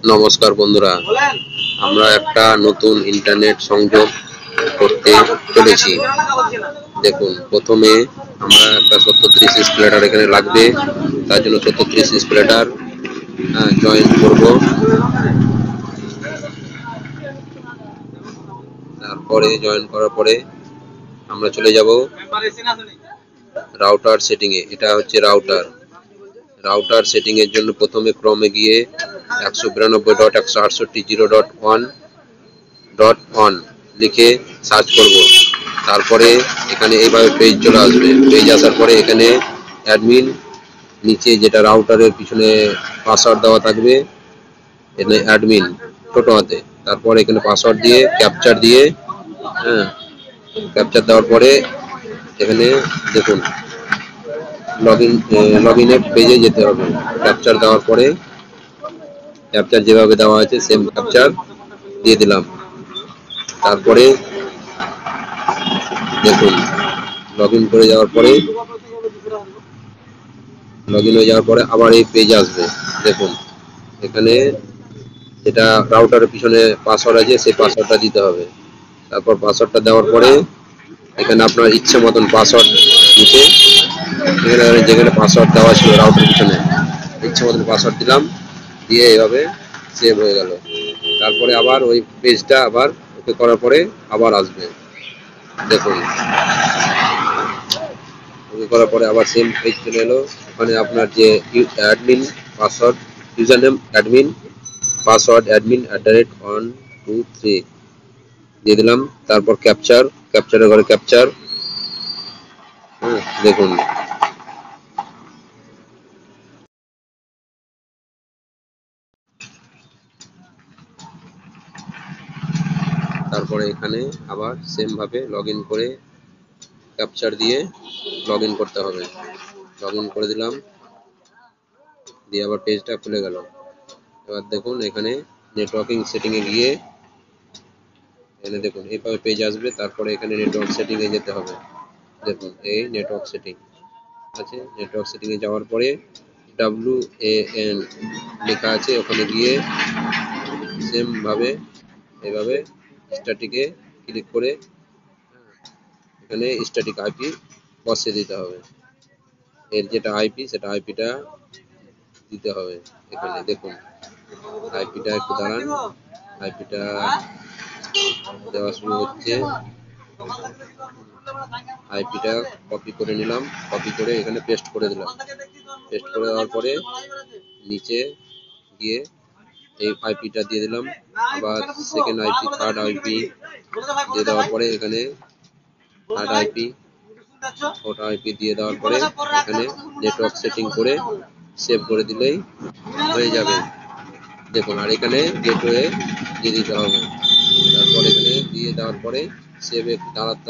নমস্কার বন্ধুরা, আমরা একটা নতুন ইন্টারনেট সংযোগ করতে চলেছি। দেখুন, প্রথমে আমরা একটা 730 স্প্লেটার এখানে লাগবে। তার জন্য 730 স্প্লেটার জয়েন করব। তারপরে জয়েন করার পরে আমরা চলে যাব রাউটার সেটিং এ। এটা হচ্ছে রাউটার সেটিং এর জন্য প্রথমে ক্রমে গিয়ে 192.168.0.1.1 লিখে সার্চ করব। তারপরে এখানে এইভাবে পেজ চলে আসবে। পেজ আসার পরে এখানে অ্যাডমিন, নিচে যেটা রাউটারের পিছনে পাসওয়ার্ড দেওয়া থাকবে, এখানে অ্যাডমিন ছোট হাতে, তারপরে এখানে পাসওয়ার্ড দিয়ে ক্যাপচার দিয়ে ক্যাপচার দেওয়ার পরে এখানে দেখুন লগইনের পেজে যেতে হবে। ক্যাপচার দেওয়ার পরে ক্যাপচার যেভাবে দেওয়া আছে সেম ক্যাপচার দিয়ে দিলাম। তারপরে দেখুন লগইন করে যাওয়ার পরে লগইন হয়ে যাওয়ার পরে আবার এই পেজ আসবে। দেখুন এখানে যেটা রাউটারের পিছনে পাসওয়ার্ড আছে সেই পাসওয়ার্ডটা দিতে হবে। তারপর পাসওয়ার্ডটা দেওয়ার পরে এখানে আপনার ইচ্ছে মতন পাসওয়ার্ড নিচে এখানে যেখানে পাসওয়ার্ড দেওয়া ছিল রাউটারের পিছনে ইচ্ছে মতন পাসওয়ার্ড দিলাম, দিয়ে এভাবে সেভ হয়ে গেল। তারপরে আবার ওই পেজটা আবার ওকে করার পরে আবার আসবে। দেখুন ওকে করার পরে আবার সেম পেজ চলে এলো। ওখানে আপনার যে admin password, user name admin, password admin @123 দিয়ে দিলাম। তারপর ক্যাপচারের ঘরে ক্যাপচার। দেখুন তারপরে এখানে আবার সেম ভাবে লগইন করে ক্যাপচার দিয়ে লগইন করতে হবে। লগইন করে দিলাম, দিয়ে আবার পেজটা খুলে গেল। এবার দেখুন এখানে নেটওয়ার্কিং সেটিং এ গিয়ে এখানে দেখুন এইভাবে পেজ আসবে। তারপরে এখানে নেটওয়ার্ক সেটিং এ যেতে হবে। দেখুন এই নেটওয়ার্ক সেটিং আছে। নেটওয়ার্ক সেটিং এ যাওয়ার পরে WAN লেখা আছে, ওখানে গিয়ে সেম ভাবে এইভাবে স্ট্যাটিকে ক্লিক করে এখানে স্ট্যাটিক আইপি বসিয়ে দিতে হবে। এর যেটা আইপি সেটা আইপিটা দিতে হবে। এখানে দেখুন আইপিটা একটু দাঁড়ান, আইপিটা দেওয়া শুরু হচ্ছে। আইপিটা কপি করে নিলাম, কপি করে এখানে পেস্ট করে দিলাম। পেস্ট করে দেওয়ার পরে নিচে গিয়ে এই আইপিটা দিয়ে দিলাম। আবার সেকেন্ড আইপি, থার্ড আইপি দিয়ে দেওয়ার পরে এখানে থার্ড আইপি, ফোর্থ আইপি দিয়ে দেওয়ার পরে এখানে নেটওয়ার্ক সেটিং করে সেভ করে দিলেই হয়ে যাবে। দেখুন আর এখানে গেটওয়ে দিয়ে দিতে হবে। তারপর এখানে দিয়ে দেওয়ার পরে সেভ দাঁড়াতে